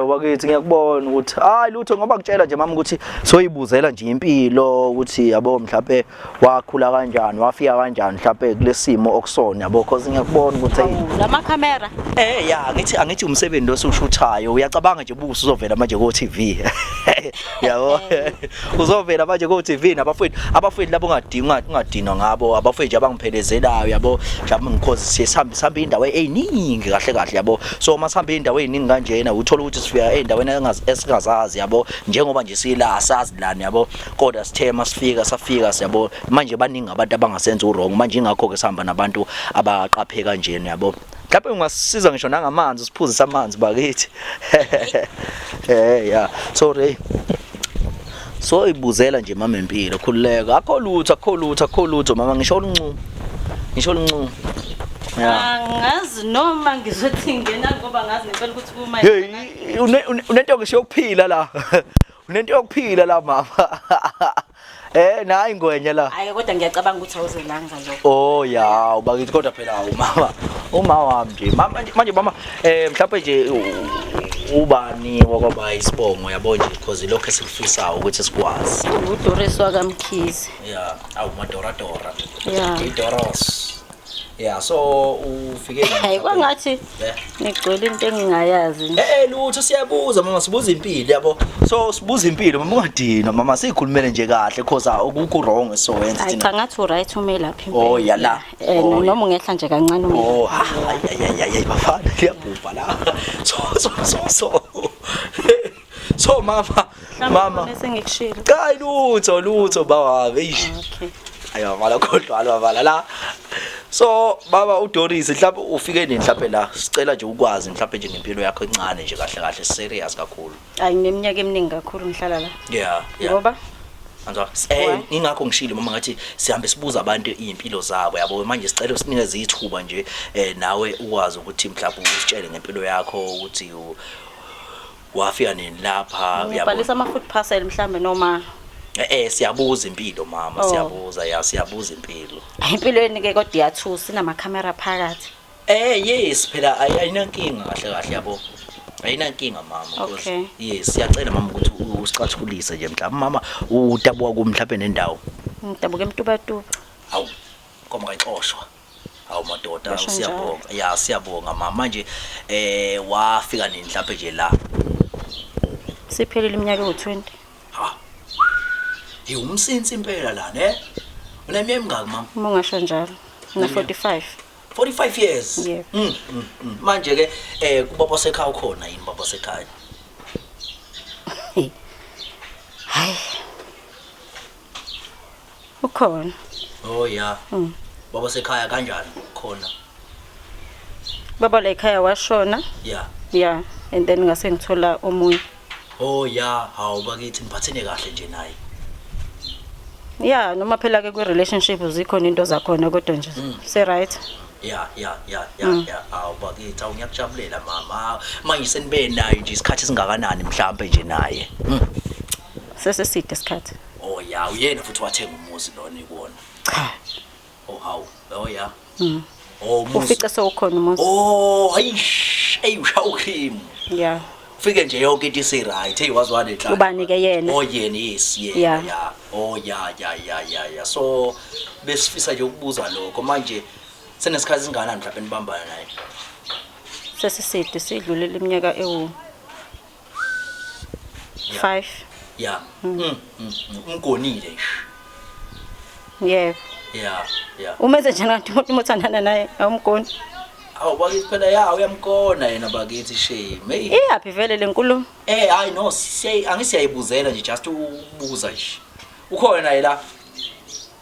wakithi ngiyakubona ukuthi hayi lutho ngoba kutshela nje mama ukuthi soyibuzela nje impilo ukuthi yabo mhlawumbe wakhula kanjani wafika kanjani mhlawumbe kulesimo okusona yabo because ngiyakubona ukuthi lama camera angithi umsebenzi osushuthayo uyacabanga nje ubuso uzovela manje ko TV yabo uzovela manje ko TV abafowethu labo ungadinwa ngabo abafowethu abangiphelezelayo yabo mhlawumbe ngikhozi sihambe indawo eyiningi kahle yabo so masihamba indawo eyiningi kanjena uthola ukuthi sifika endaweni esingazazi yabo njengoba nje sila asazi lana yabo kodwa sithema safika siyabo manje baningi abantu abangasenza uwrong manje ingakho ke sihamba nabantu abaqaphe kanjena yabo mhlawumbe ungasiza ngisho nangamanzi siphuze amanzi bakithi ya sorry so ibuzela nje mama empilo khululeka akho lutho mama ngisho luncu angazi noma ngizothi ngena ngoba ngazi ngempela ukuthi kuma unento ngisho yokuphila la unento yokuphila la mama nayi ngwenya la hayi kodwa ngiyacabanga ukuthi awuzelanga lokho ya ubakithi kodwa phela uma wami nje manje mama mhlawumbe nje ubani wakwaba isibongo yabo nje because lokho esikufisayo ukuthi sikwazi. uDoris wakamkhize. Yeah, awu madoradora. Yeah. Doros. Yeah, so ufike Hayi kwangathi ngigcwele into engingayazi. Lutho siyabuza mama sibuza impilo yabo. So sibuza impilo mama ungadina mama sikhulumele nje kahle because akukho wrong esowenza Hayi cha ngathi uright ume lapha impela. Oh yala. Noma ungehla nje kancane ume. Oh ay bafana liyabhubha la. So. So mama Sengikushilo. Hayi lutho bawa eish. Okay. Ayo mala kodwa bala la. So baba uDoris mhlawumbe ufike nini mhlawumbe la sicela nje ukwazi mhlawumbe nje ngempilo yakho encane nje kahle serious kakhulu. Hayi neminyaka eminingi kakhulu ngihlala la. Yeah. Ngoba Anza ingakho ngishilo mama ngathi sihambe sibuza abantu impilo zabo yabo manje sicela usinikeze ithuba nje nawe ukwazi ukuthi mhlawumbe usitshele ngempilo yakho ukuthi wafika nini lapha yabo. Ubhalisa ama food parcel mhlambe noma siyabuza impilo mama siyabuza impilo. Impilweni ke kodwa iyathusa sinama camera phakathi. Yes phela ayinankinga kahle yabo. Ayinankinga mama Okay. Yes siyacela mama ukuthi usicathulise nje mhlawumbe mama utabuka ku mhlawumbe nendawo. Ngidabuka emtubatuba. Hawu koma kayixoshwa. Hawu madoda Basho siyabonga. Yeah siyabonga mama manje wafika nini mhlawumbe nje la. Siphelile iminyaka ewu20. Ha. Umsinsi impela la ne. Uneminyaka emingaki mama? Uma ungasho njalo. Na 45. 45 years. Yeah. Manje ke kubaba sekhaya ukhona yini baba sekhaya? Hayi. Ukhona. Oh yeah. Baba sekhaya kanjani khona? Baba la ekhaya washona. Yeah. Yeah, and then ngase ngithola omunye. Oh yeah, hawu bakithi ngiphathene kahle nje naye. Yeah, noma phela ke kwi relationship uzikhona into zakhona kodwa nje se right. Yeah. Hawu bakithi awuyakujabulela mama. Manje senibe nayo nje isikhathi singakanani mhlambe nje naye. Seseside isikhathi. Oh yeah, uyena futhi wathenga umuzi lona ikuona. Cha. Oh hawu. Oh yeah. Oh ufice sewukhona umuzi. Oh ayish, ushawu Yeah. Ufike nje yonke into isi right. Hey wazwane enhla. Ubani ke yena? Oh yena yes. Yeah. Oh yeah. So besifisa nje ukubuza lokho manje senesikhathi singana mhlawumbe nibambana naye. Seseside sidlulela iminyaka ewu 5. Yeah. Umgonile nje. Yeah. Yeah. Umenze njani umuntu uthandana naye awumgoni? Awu bakithi phela uyamkona yena bakithi shame. Hey. Iyapi vele lenkulumo? I know angisiyayibuzela nje just ukubuza nje. Ukhona naye la?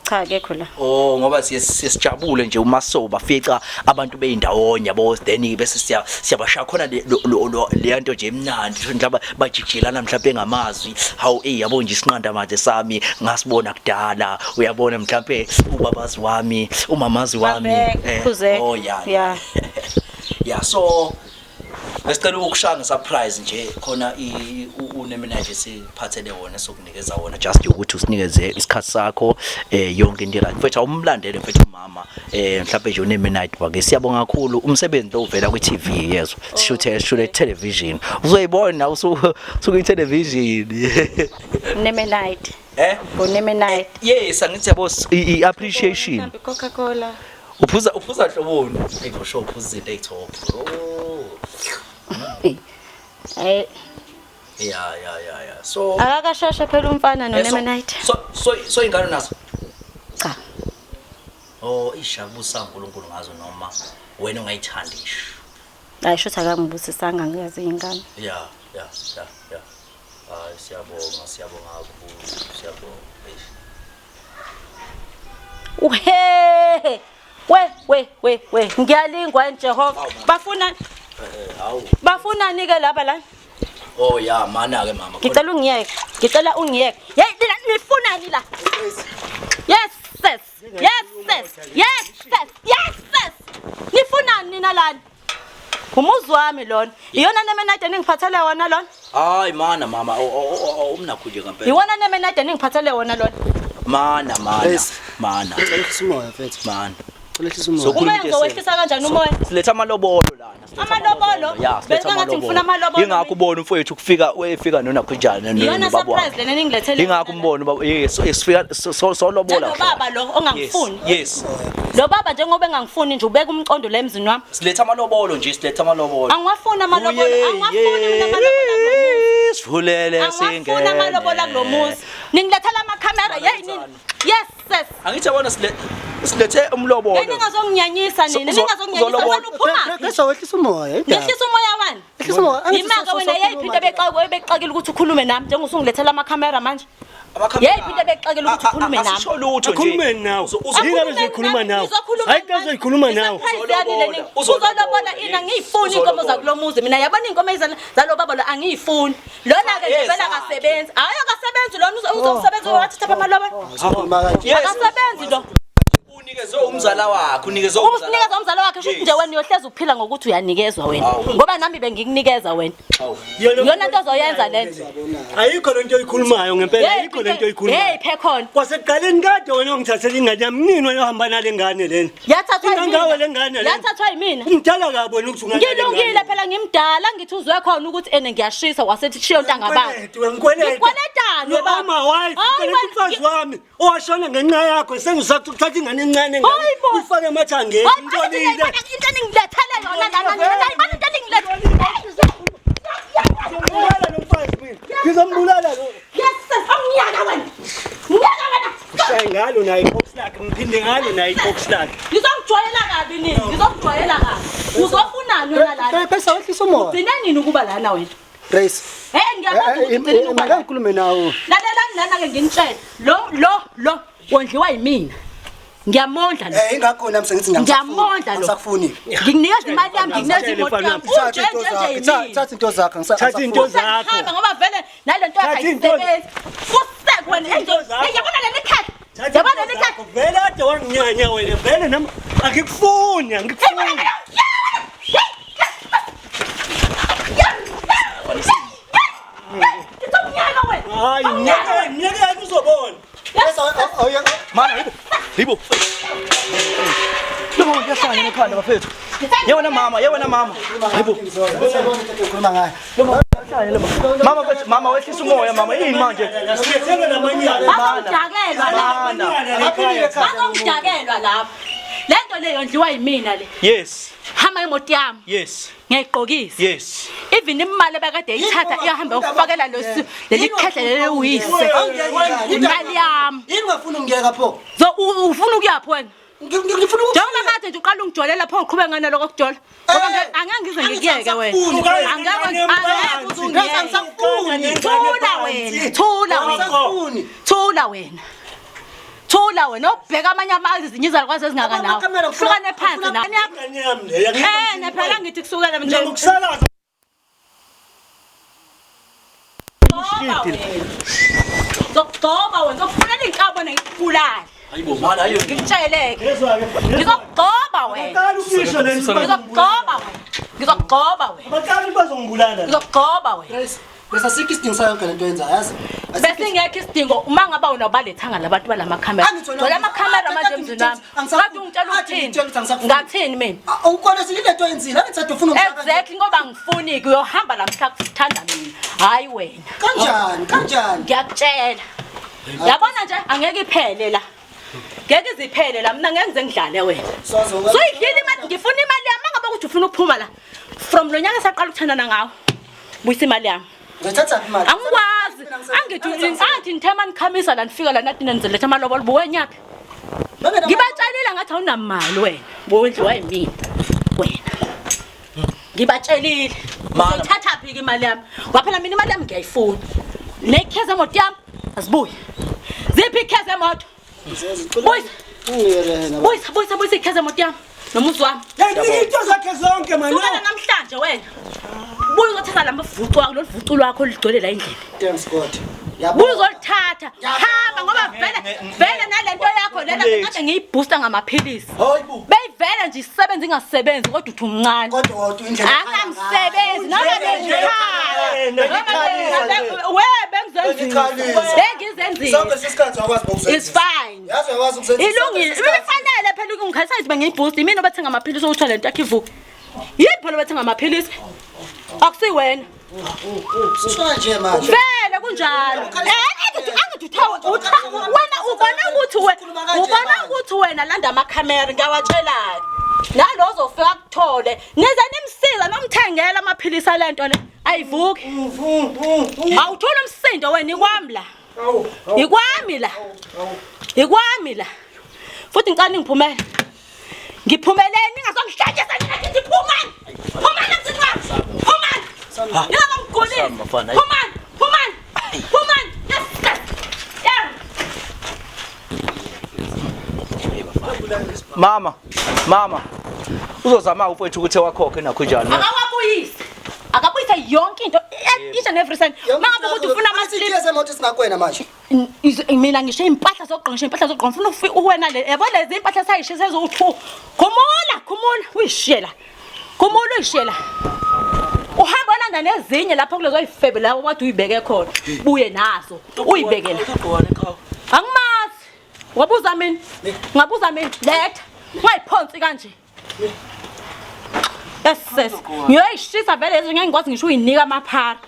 Cha akekho la. Oh ngoba siyasijabule nje uma soba fica abantu beyindawonye yabo then bese siyabasha khona le nto nje emnandi mhlawumbe bajijelana mhlawumbe ngamazwi hawu yabo nje isinqanda manje sami ngasibona kudala uyabona mhlawumbe ubabazi wami umamazi wami Oh yeah. Yeah so Besicela ukushanga surprise nje khona unemenaje siphathele wona sokunikeza wona just ukuthi usinikeze isikhathi sakho yonke into right mfethu awumlandele mfethu mama mhlawumbe nje unemenade bake siyabonga kakhulu umsebenzi lo uvela ku TV yezo sishuthe television uzoyibona nawe usuku television Nemenade Nemenade yes angithi yabo appreciation Coca-Cola uphuza hloboni for sure uphuza izinto ezitop Yeah. So akakashasha phela umfana noNemenite. So ingane naso? Cha. Oh ishabusa uNkulunkulu ngazo noma wena ungayithandi isho. Hayi shothi akangibusisanga ngiyazi ingane. Yeah. Siyabonga kakhulu. Siyabonga. We ngiyalingwa Jehova. Bafuna nike laba la. Oh yeah mana ke mama. Ngicela ungiyeke. Hey nifunani la? Yes. Nifunani nina lana? Umuzi wami lona. Iyona Nemenade ningiphathele wona lona? Hayi mana mama umnakho nje ngempela. Iwona Nemenade ningiphathele wona lona? Mana. Cela simoya mfethu. Man. Lehlisa umoya. Sokhuluma Umoya uzowehlisa kanjani umoya? Siletha amalobolo lana. Amalobolo? Ya, siletha Bese ngathi ngifuna amalobolo. Ingakho ubona umfowethu efika nona khunjani Iyona surprise lena ningilethele. ingakho umbona ubaba esifika solobola. Lo baba lo ongangifuni. Yes. Lo baba njengoba engangifuni nje ubeka umqondo la emzini wami. Siletha amalobolo nje, siletha amalobolo. Angiwafuni amalobolo, angiwafuni mina amalobolo. Sivulele singene. Angifuni amalobolo kulomuzi. Ningilethela amakhamera yini? Yes sis. Angithi yabona silethe umlobolo. Yini ngazonginyanyisa nini? Ningazonginyanyisa wena uphuma. Bese wehlisa umoya. Ngehlisa umoya wani? Wehlisa umoya. Imaka wena yayiphinde beqakile ukuthi ukhulume nami njengosungilethela amakhamera manje. Yayiphinde beqakile ukuthi ukhulume nami. Asisho lutho nje. Khulume nawe. Yini bezokhuluma nawe? Hayi kazoyikhuluma nawe. Uzolobola ina ngiyifuni inkomo zakulomuzi mina yabona inkomo zalo baba lo angiyifuni. Lona ke nje vela akasebenzi. Hayi akasebenzi lona uzosebenza wathi thapha amalobo. Akasebenzi lo. Unikezwe umzala wakhe, unikezwe Unikeza umzala wakhe shuthi nje wena uyohleza uphila ngokuthi uyanikezwa wena. Ngoba nami bengikunikeza wena. Yona into ozoyenza lento. Ayikho lento oyikhulumayo ngempela, ayikho lento oyikhulumayo. Hey phekhona. Kwasekuqaleni kade wena ungithathela ingane yami, nini wena ohamba nale ngane lena? Yathathwa Ingangawe le ngane lena. Yathathwa yimina. Umdala kabi wena ukuthi ungane. Ngilungile phela ngimdala ngithi uzwe khona ukuthi ene ngiyashisa wasethi chiyo ntanga baba. Ngikweletani baba? Mama wife, umfazi wami owashona ngenxa yakho sengisathatha ingane encane ngani. Uyifake emathangeni. Ngitholile. Into engilethele yona lana nina ayibona into engilethele. Ngizambulala lo mfazi mina. Ngizambulala lo. Yes, amnyaka wena. Nyaka wena. Shaya ngalo naye ibox lakhe, ngiphinde ngalo naye ibox lakhe. Ngizokujwayela kabi nini? Ngizokujwayela kabi. Uzofunani wena lana? Bese wehlisa umoya. Ugcina nini ukuba lana wena? Grace. Ngiyakwazi ukuthi ugcine ukuba lana. Ngikhulume nawe. Lalelani lana ke nginitshela. Lo wondliwa yimina. Ngiyamondla lo. Ingakho nami sengithi ngiyamondla lo. Ngisakufuni. Ngikunikeza imali yami, nginikeza imoto yami. Thatha into zakho Thatha into zakho. Hamba ngoba vele nalento ayisebenzi. Kusek wena yabona leli khadi. Yabona leli khadi. Vele ade wanginyanya wena. Vele nami akikufuni, angikufuni. Ngizomnyaka wena. Hayi, nyeke uzobona. Mana hibo. Lo ngiyashaya ekhanda bafethu. Yewena mama. Hayibo. Ukhuluma ngayo. Mama wehlisa umoya mama yini manje? Ngiyethenga lamanyala. Bazongidakelwa lapha. Lento leyo ndliwa yimina le. Yes. Hama imoto yami. Yes. Ngiyayiqokisa. Yes. Even imali bekade ithatha iyahamba ukufakela leli khedle leli uyise. Imali yami. Yini ungafuna ungiyeka pho? Ufuna ukuyaphi wena? Ngifuna Njengoba kade nje uqala ungijolela pho ngiqhubeka ngane lokho kujola. Ngoba angeke ngize ngikuyeke wena. Thula wena obheka amanye amazinyo izalukwazi ezingaka nawe. Hlukane phansi nawe. Nephela ngithi kusukela nje. Ngokusalaza. Zokugcoba wena zokufunela inkabo nengibulala. Hayibo mana hayo Ngitsheleke. Ngizokugcoba wena. Qala ukusho lento. Ngizokugcoba wena. Ngizokugcoba wena. Abaqali bazongibulala. Ngizokugcoba wena. bese asikho isidingo sayo yonke lento yenza yazi. Bese ngeke isidingo uma ngaba wena ubalethanga labantu balama camera. Ngoba ama camera manje emzini wami. Ngathi ungitshela ukuthini? Ngathini mina? Ukona silento yenzini angithi ufuna umhlaka. Exactly ngoba ngifuni kuyohamba la mhla kuthanda mina. Hayi wena. Kanjani? Ngiyakutshela. Yabona nje angeke iphele la. Ngeke iziphele la mina ngeke ngize ngidlale wena. Soyidlile imali ngifuna imali yami ngabe ukuthi ufuna ukuphuma la. From lo nyaka esaqala ukuthandana ngawo. Buyisa imali yami. Ngithatha imali. Angikwazi. Angithi ngithema nikhamisa la nifika la nathi nenzeletha amalobolo buwenyaka. Ngibatshelile ngathi awunamali wena. Bondliwa yimina. Wena. Ngibatshelile. Ngithatha phi imali yami? Waphela mina imali yami ngiyayifuna. Nekheze emoto yami asibuyi. Ziphi ikheze emoto? Buyisa ikheze emoto yami. Nomuzi wami. Into zakhe zonke manje. Kusukela namhlanje wena. Buyi uzothatha la mavucu wakho lo vucu lwakho ligcwele la endlini. Thanks God. Buyi uzolithatha. Hamba ngoba vele nalento yakho lena ngade ngiyibooster ngamaphilisi. Beyivela nje isebenza ingasebenzi kodwa uthi umncane. Kodwa indlela angamsebenzi noma bengikhaya. Bengizenzile. Sonke isikhathi wakwazi bokuzenza. It's fine. Yazi uyakwazi ukuzenza. Ilungile. Ifanele phela ungikhayisayizi bengiyiboost imina obathenga amaphilisi okuthola lento yakhe ivuka. Yiphi phela bathenga amaphilisi? Akusiwena. Sishona nje manje. Vele kunjalo. Angithi wena ubona ukuthi wena landa amakhamera ngiyawatshela. Nalo ozofika kuthole. Nize nimsiza nomthengela amaphilisi alento le. Ayivuki. Awuthola umsindo wena ikwami la. Ikwami la. Futhi ngicane ngiphumele. Ngiphumeleni ningazongishayisa mina ngithi phumani. Phumani msitwa. Phumani. Ningangigulisi. Phumani. Yes. Mama. Uzozama ufethu ukuthi wakhokhe nakho njalo. Akabuyise yonke into each and every cent. Mangabe ukuthi ufuna ama-slip emoto singakwena manje. Mina ngisho impahla zokuqonqa ufuna uwena le yabo lezi impahla sayishisa ezo2. Khumula uyishela. Uhamba olanda nezinye lapha kulezo ayifebe lapho wathi uyibeke khona. Buye nazo. Uyibekela. Angimazi. Wabuza mina. Ngabuza mina. Letha. Ngayiphonsi kanje. Yes. Ngiyoyishisa vele lezi ngeke ngikwazi ngisho uyinika amaphara.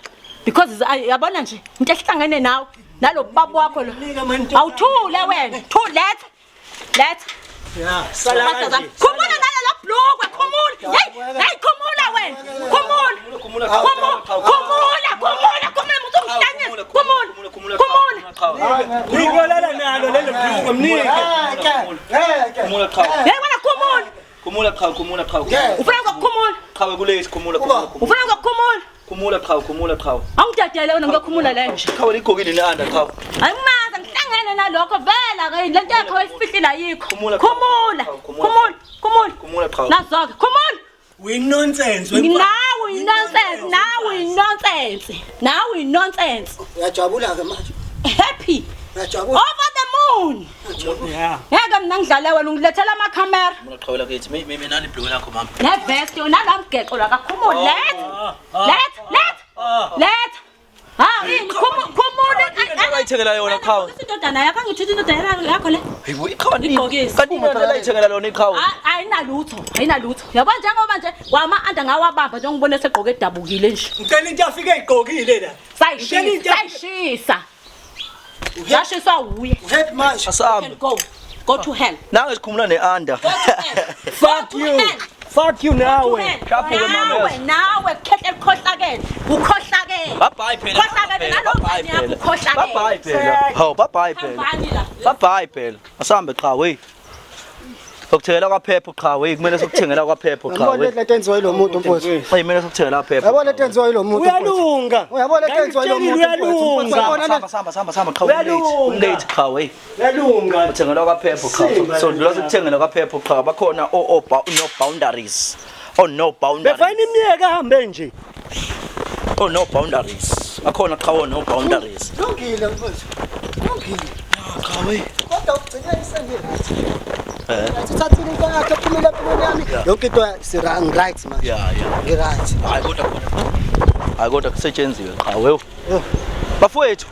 Because yabona nje into ehlangene nawe nalo baba wakho lo. Awuthule wena. Letha. Yeah, sala kanje. Khumula nalo blokwe khumula. Hey khumula wena. Khumula muzongihlanya. Khumula. Ngiyolala nalo lelo bhuku mnike. Khumula qhawe. Hey wena khumula. Khumula qhawe. Ufuna ukukhumula? Qhawe kulezi khumula. Ufuna ukukhumula? Khumula qhawe. Angidadele wena ngiyokhumula la nje. Qhawe ligqokile neanda qhawe. Angimazi ngihlangene nalokho vela ke lento yakho wayifihlila yikho. Khumula qhawe. Nazoke khumula. We nonsense. Now we nonsense. Uyajabula ke manje. Happy. Uyajabula. Over the moon. Yeah. Ngeke mina ngidlala wena ungilethela amakhamera. Khumula qhawe la kithi mina nani ibhloko lakho mama. Ne vest yona ngamgexo la kakhumula. Let. Khumula. Ayithengela yona qhawe. Indodana yakho angithithi indodana yakho le. Hayibo ikhawani. Igqokisi. Kanti into ayithengela lona iqhawe. Ayinalutho. Yabona njengoba nje kwama-anda ngawabamba nje ngibone segqoke edabukile nje. Ngicela into afike igqokile la. Sayishisa. Yashiswa uye. Happy manje. Asami. Go to hell. Nange sikhumula neanda. Fuck you nawe. Shaphuke mama. Nawe khethe elikhohlakele. Ukhohlakele. Bye phela. Khohlakele nalobani yakho ukhohlakele. Bye phela. Hawu bye phela. Bye phela. Asambe qhawe. Sokuthengela kwaphepho qhawe kumele sokuthengela kwaphepho Uyabona qhawe. lento enziwa yilo muntu mfowethu. Kumele sokuthengela kwaphepho. Uyabona lento enziwa yilo muntu. Uyalunga. Uyabona lento enziwa yilo muntu. Samba qhawe. Late qhawe. Uyalunga. Uthengela kwaphepho qhawe. So ndlola sokuthengela kwaphepho qhawe bakhona no boundaries. No boundaries. Befana imiyeka hambe nje. No boundaries. Akhona qhawe no boundaries. Lungile mfowethu. Lungile. Qhawe. Kodwa ugcina isengile. Sithathile into yakhe phumela empilweni yami. Yonke into right manje. Yeah. Ngiright. Hayi kodwa kusetshenziswe qhawe. Bafowethu.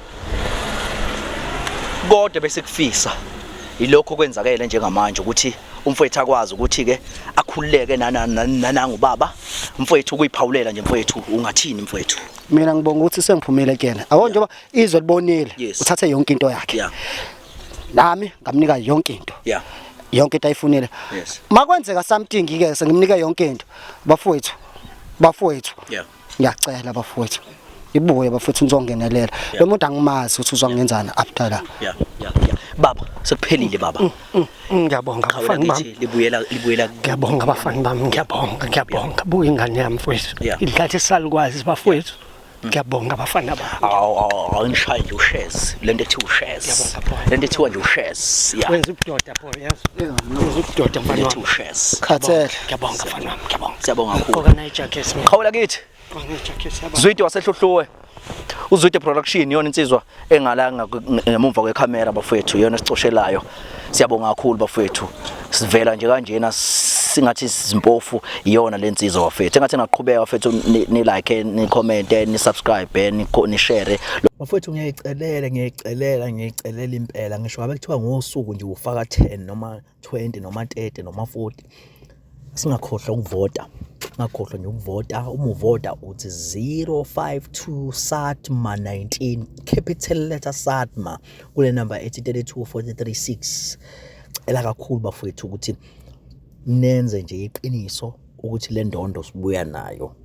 Kodwa bese kufisa. Ilokho kwenzakele njengamanje ukuthi umfowethu akwazi ukuthi ke akhululeke nanangubaba. Umfowethu kuyiphawulela nje mfowethu ungathini mfowethu. Mina ngibonga ukuthi sengiphumile kuyena. Awona njengoba izwe libonile uthathe yonke into yakhe. Yeah. Nami ngamnika yonke into. Yeah. Yonke into ayifunile. Yes. Makwenzeka something ke sengimnika yonke into. Bafowethu. Yeah. Ngiyacela bafowethu. Ibuye bafowethu nizongenelela. Lo muntu angimazi ukuthi uzongenzana after la. Yeah. Baba, sekuphelile baba. Ngiyabonga bafana bami. Libuyela. Ngiyabonga bafana bami, ngiyabonga. Buka ingane yami mfowethu. Idlathi salikwazi bafowethu. Ngiyabonga bafana bami. Angishaye nje ushares. Lento ethi ushares. Lento ethiwa nje ushares. Yeah. Wenza ubudoda bho, yes. Wenza ubudoda mfana wami. Ushares. Khathele. Ngiyabonga bafana bami, ngiyabonga. Siyabonga kakhulu. Ngoba nayi jacket. Qhawula kithi. Zwidi wasehlohlowe. Uzwidi production yona insizwa engalanga ngemumva kwekhamera bafowethu yona sicoshelayo. Siyabonga kakhulu bafowethu. Sivela nje kanjena singathi simpofu iyona lensizwa wafethu engathi ngaqhubeka wafethu ni like ni comment ni subscribe ni share wafethu ngiyayicelela impela ngisho abe kuthiwa ngosuku nje ufaka 10 noma 20 noma 30 noma 40 singakhohlwa ukuvota ngakhohlwa nje ukuvota uma uvota uthi 052 SATMA 19 capital letter SATMA kule number ethi 32436 ela kakhulu bafowethu ukuthi nenze nje iqiniso ukuthi le ndondo sibuya nayo